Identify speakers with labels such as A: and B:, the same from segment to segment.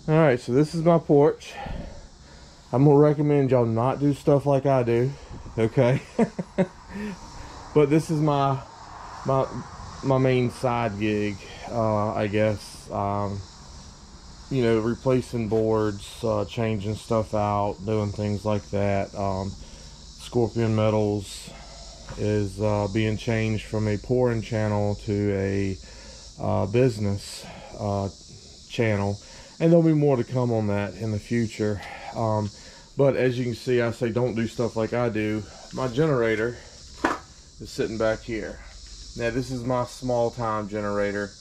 A: Alright, so this is my porch. I'm gonna recommend y'all not do stuff like I do, okay? But this is my main side gig, I guess. You know, replacing boards, changing stuff out, doing things like that. Scorpion Metals is being changed from a pouring channel to a business channel, and there'll be more to come on that in the future. But as you can see, I say don't do stuff like I do. My generator is sitting back here. Now this is my small time generator.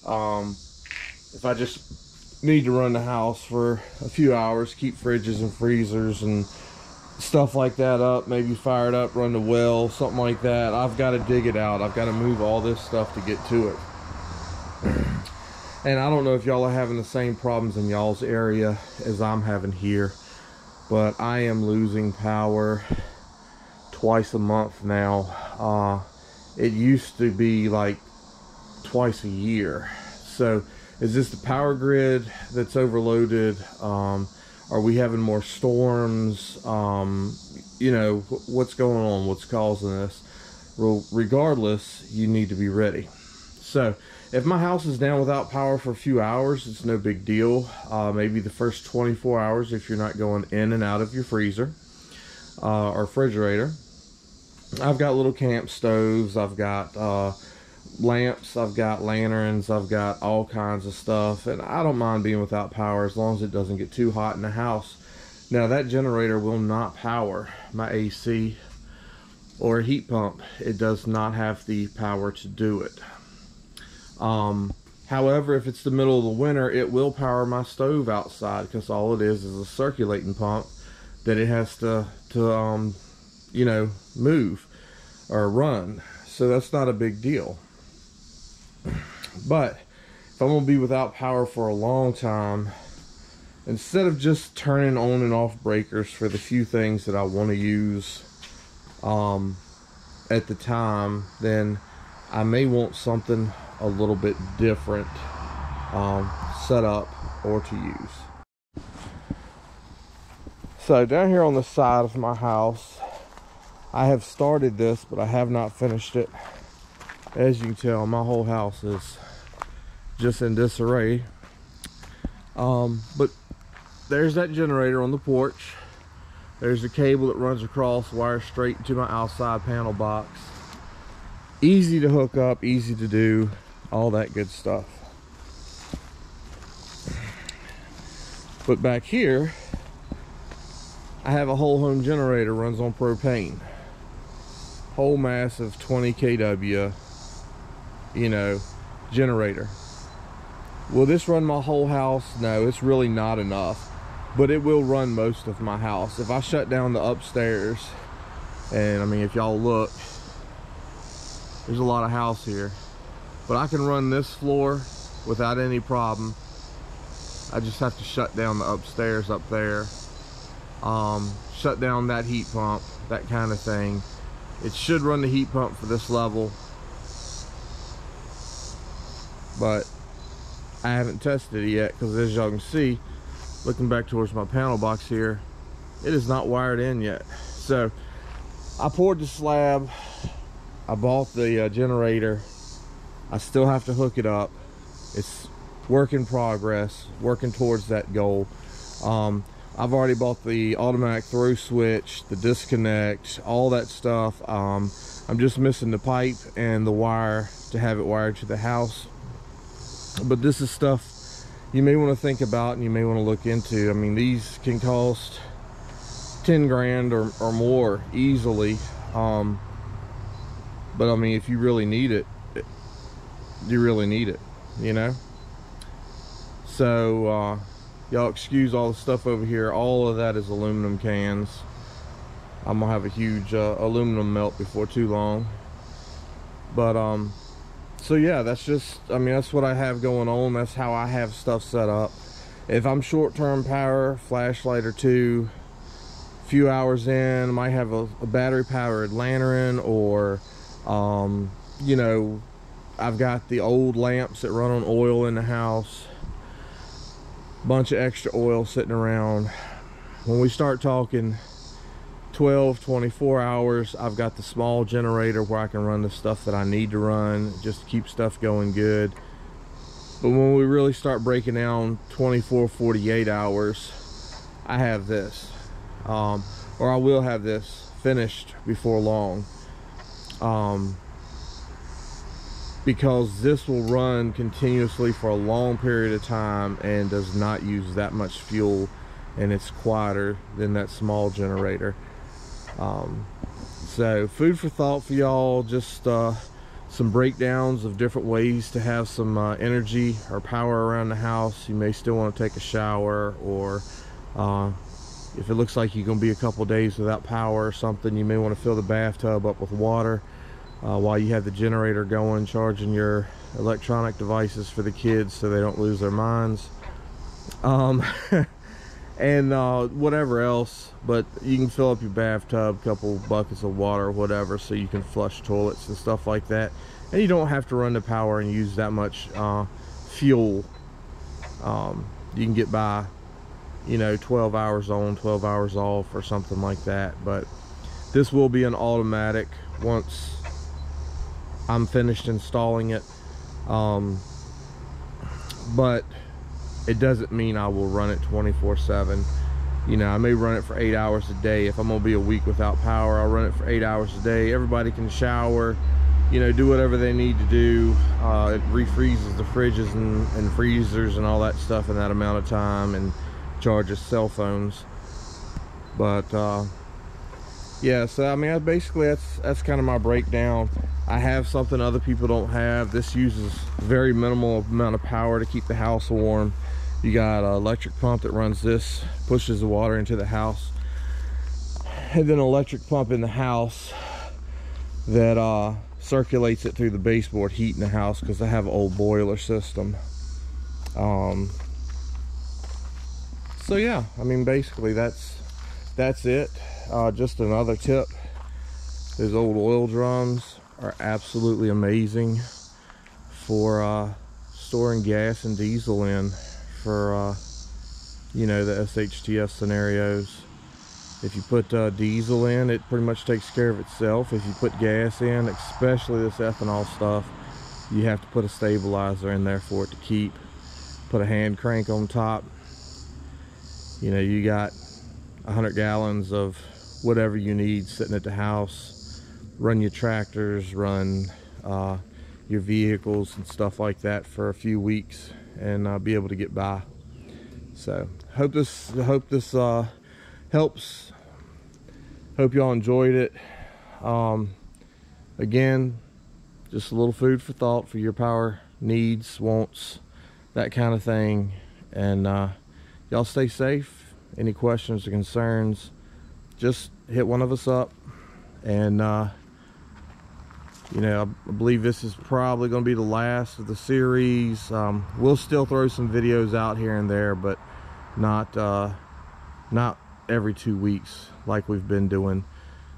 A: If I just need to run the house for a few hours, keep fridges and freezers and stuff like that up, maybe fire it up, run the well, something like that, I've got to dig it out. I've got to move all this stuff to get to it. And I don't know if y'all are having the same problems in y'all's area as I'm having here, but I am losing power twice a month now. It used to be like twice a year. So is this the power grid that's overloaded? Are we having more storms? You know, what's going on? What's causing this? Well, regardless, you need to be ready. So if my house is down without power for a few hours, it's no big deal. Maybe the first 24 hours if you're not going in and out of your freezer or refrigerator. I've got little camp stoves, I've got lamps, I've got lanterns, I've got all kinds of stuff, and I don't mind being without power as long as it doesn't get too hot in the house. Now that generator will not power my AC or heat pump. It does not have the power to do it. However, if it's the middle of the winter, it will power my stove outside, because all it is a circulating pump that it has to you know, move or run. So that's not a big deal. But if I'm gonna be without power for a long time, instead of just turning on and off breakers for the few things that I want to use at the time, then I may want something a little bit different set up or to use. So down here on the side of my house, I have started this, but I have not finished it. As you can tell, my whole house is just in disarray. But there's that generator on the porch. There's a cable that runs across, wires straight into my outside panel box. Easy to hook up, easy to do, all that good stuff. But back here, I have a whole home generator, runs on propane. Whole massive 20 kW, you know, generator. Will this run my whole house? No, it's really not enough, but it will run most of my house. If I shut down the upstairs, and I mean, if y'all look, there's a lot of house here, but I can run this floor without any problem. I just have to shut down the upstairs up there, shut down that heat pump, that kind of thing. It should run the heat pump for this level, but I haven't tested it yet, because as y'all can see, looking back towards my panel box here, it is not wired in yet. So I poured the slab, I bought the generator, I still have to hook it up. It's work in progress, working towards that goal. I've already bought the automatic throw switch, the disconnect, all that stuff. I'm just missing the pipe and the wire to have it wired to the house. But this is stuff you may want to think about and you may want to look into. I mean, these can cost 10 grand or more easily. But I mean, if you really need it, you really need it, you know? So, y'all excuse all the stuff over here. All of that is aluminum cans. I'm gonna have a huge aluminum melt before too long. But so yeah, that's just, I mean, that's what I have going on. That's how I have stuff set up. If I'm short-term power, flashlight or two, a few hours in, I might have a battery powered lantern, or you know, I've got the old lamps that run on oil in the house. bunch of extra oil sitting around. When we start talking 12, 24 hours, I've got the small generator where I can run the stuff that I need to run just to keep stuff going good. But when we really start breaking down 24, 48 hours, I have this, or I will have this finished before long, because this will run continuously for a long period of time and does not use that much fuel, and it's quieter than that small generator. So food for thought for y'all, just some breakdowns of different ways to have some energy or power around the house. You may still want to take a shower, or if it looks like you're going to be a couple days without power or something, you may want to fill the bathtub up with water while you have the generator going, charging your electronic devices for the kids so they don't lose their minds. And whatever else, but you can fill up your bathtub, couple buckets of water or whatever, so you can flush toilets and stuff like that, and you don't have to run the power and use that much fuel. You can get by, you know, 12 hours on, 12 hours off or something like that. But this will be an automatic once I'm finished installing it, but it doesn't mean I will run it 24/7. You know, I may run it for 8 hours a day. If I'm gonna be a week without power, I'll run it for 8 hours a day. Everybody can shower, you know, do whatever they need to do. It refreezes the fridges and freezers and all that stuff in that amount of time, and charges cell phones. But yeah, so I mean, basically that's kind of my breakdown. I have something other people don't have. This uses very minimal amount of power to keep the house warm. You got an electric pump that runs this, pushes the water into the house, and then an electric pump in the house that circulates it through the baseboard heat in the house, because I have an old boiler system. So yeah, I mean, basically that's it. Just another tip, those old oil drums are absolutely amazing for storing gas and diesel in for you know, the SHTF scenarios. If you put diesel in, it pretty much takes care of itself. If you put gas in, especially this ethanol stuff, you have to put a stabilizer in there for it to keep. Put a hand crank on top. You know, you got 100 gallons of whatever you need sitting at the house. Run your tractors, run your vehicles and stuff like that for a few weeks, and be able to get by. So hope this helps. Hope y'all enjoyed it. Again, just a little food for thought for your power needs, wants, that kind of thing. And y'all stay safe. Any questions or concerns, just hit one of us up. And you know, I believe this is probably going to be the last of the series. We'll still throw some videos out here and there, but not every 2 weeks like we've been doing.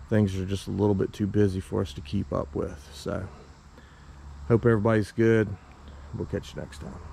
A: Things are just a little bit too busy for us to keep up with. So hope everybody's good. We'll catch you next time.